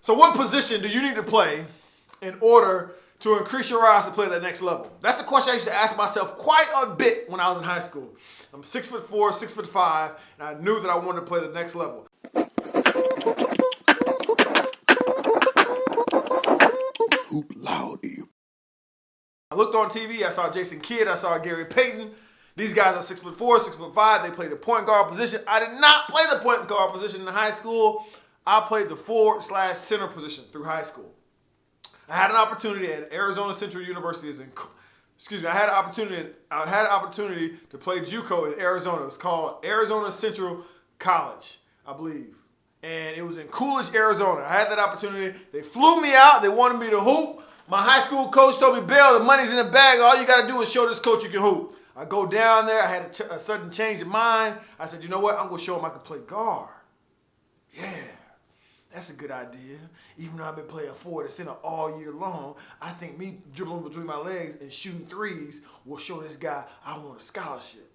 So what position do you need to play in order to increase your odds to play at the next level? That's a question I used to ask myself quite a bit when I was in high school. I'm 6'4", 6'5", and I knew that I wanted to play the next level. Hoop loudy. I looked on TV, I saw Jason Kidd, I saw Gary Payton. These guys are 6'4", 6'5", they play the point guard position. I did not play the point guard position in high school. I played the forward/center position through high school. I had an opportunity at Arizona Central University. I had an opportunity to play JUCO in Arizona. It's called Arizona Central College, I believe. And it was in Coolidge, Arizona. I had that opportunity. They flew me out. They wanted me to hoop. My high school coach told me, Bill, the money's in the bag. All you got to do is show this coach you can hoop. I go down there. I had a sudden change of mind. I said, you know what? I'm going to show him I can play guard. Yeah. That's a good idea. Even though I've been playing forward and center all year long, I think me dribbling between my legs and shooting threes will show this guy I want a scholarship.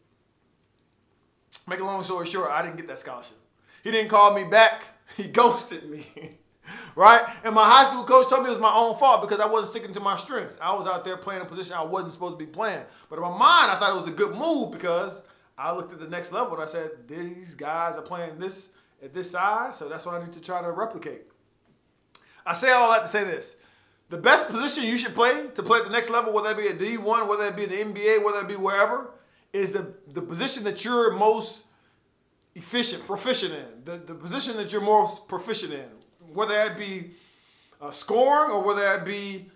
Make a long story short, I didn't get that scholarship. He didn't call me back. He ghosted me. Right? And my high school coach told me it was my own fault because I wasn't sticking to my strengths. I was out there playing a position I wasn't supposed to be playing. But in my mind, I thought it was a good move because I looked at the next level and I said, these guys are playing this at this size, so that's what I need to try to replicate. I say all that to say this. The best position you should play to play at the next level, whether it be a D1, whether it be the NBA, whether it be wherever, is the position that you're most proficient in. The position that you're most proficient in. Whether that be scoring or whether that be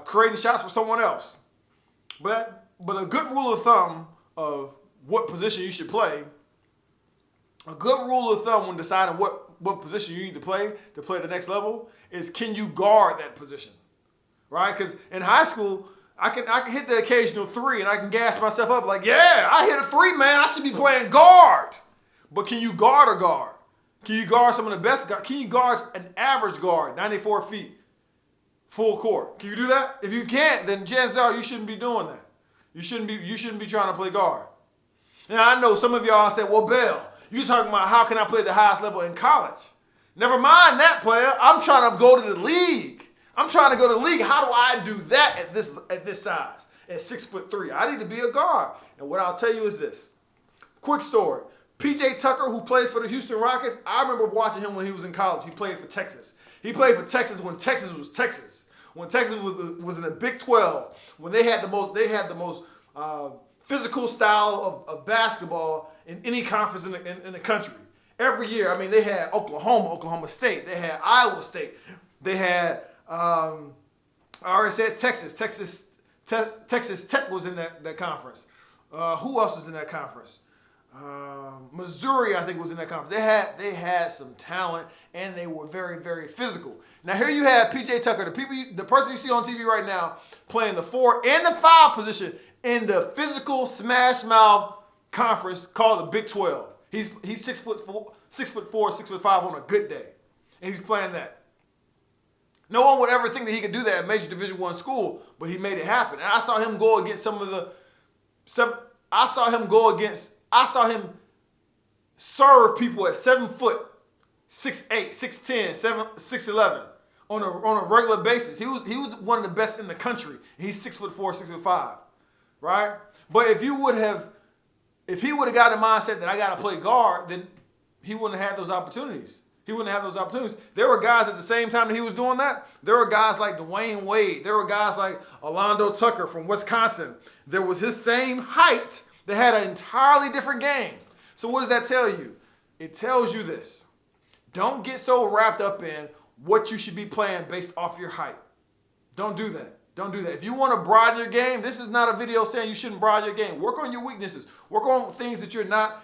creating shots for someone else. But a good rule of thumb of what position you should play, a good rule of thumb when deciding what position you need to play at the next level is, can you guard that position, right? Because in high school, I can hit the occasional three and I can gas myself up like, yeah, I hit a three, man. I should be playing guard. But can you guard a guard? Can you guard some of the best guards? Can you guard an average guard, 94 feet, full court? Can you do that? If you can't, then chances are you shouldn't be doing that. You shouldn't be trying to play guard. Now I know some of y'all said, well, Bill, you talking about how can I play at the highest level in college? Never mind that, player. I'm trying to go to the league. I'm trying to go to the league. How do I do that at this size, at 6'3"? I need to be a guard. And what I'll tell you is this. Quick story. P.J. Tucker, who plays for the Houston Rockets, I remember watching him when he was in college. He played for Texas. He played for Texas when Texas was Texas. When Texas was in the Big 12. When they had the most physical style of basketball in any conference in the country. Every year, I mean, they had Oklahoma State. They had Iowa State. They had, I already said Texas. Texas Tech was in that conference. Who else was in that conference? Missouri, I think, was in that conference. They had some talent, and they were very, very physical. Now, here you have P.J. Tucker, the person you see on TV right now, playing the 4 and the 5 position in the physical smash mouth conference called the Big 12. He's 6'4", 6'5" on a good day, and he's playing that. No one would ever think that he could do that at major Division I school, but he made it happen. And I saw him go against I saw him serve people at 7 foot, 6'8", 6'10", 6'11" on a regular basis. He was one of the best in the country. He's 6'4", 6'5", right? But if he would have got the mindset that I got to play guard, then he wouldn't have had those opportunities. There were guys at the same time that he was doing that. There were guys like Dwayne Wade. There were guys like Orlando Tucker from Wisconsin. There was his same height. They had an entirely different game. So what does that tell you? It tells you this. Don't get so wrapped up in what you should be playing based off your height. Don't do that. If you want to broaden your game, this is not a video saying you shouldn't broaden your game. Work on your weaknesses. Work on things that you're not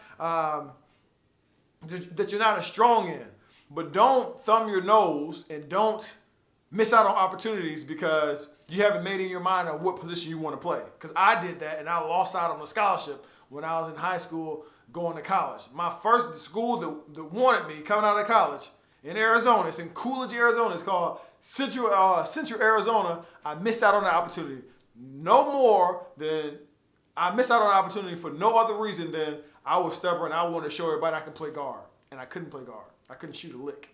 as strong in. But don't thumb your nose and don't miss out on opportunities because you haven't made in your mind of what position you want to play. Because I did that and I lost out on a scholarship when I was in high school going to college. My first school that wanted me coming out of college in Arizona, it's in Coolidge, Arizona. It's called Central Arizona. I missed out on the opportunity. No more than I missed out on the opportunity for no other reason than I was stubborn. I wanted to show everybody I could play guard. And I couldn't play guard. I couldn't shoot a lick.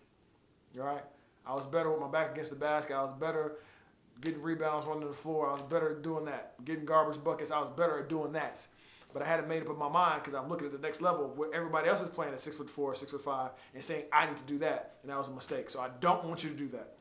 All right? I was better with my back against the basket. I was better getting rebounds, running to the floor. I was better at doing that. Getting garbage buckets, I was better at doing that. But I hadn't made up in my mind because I'm looking at the next level of where everybody else is playing at 6'4", 6'5", and saying I need to do that, and that was a mistake. So I don't want you to do that.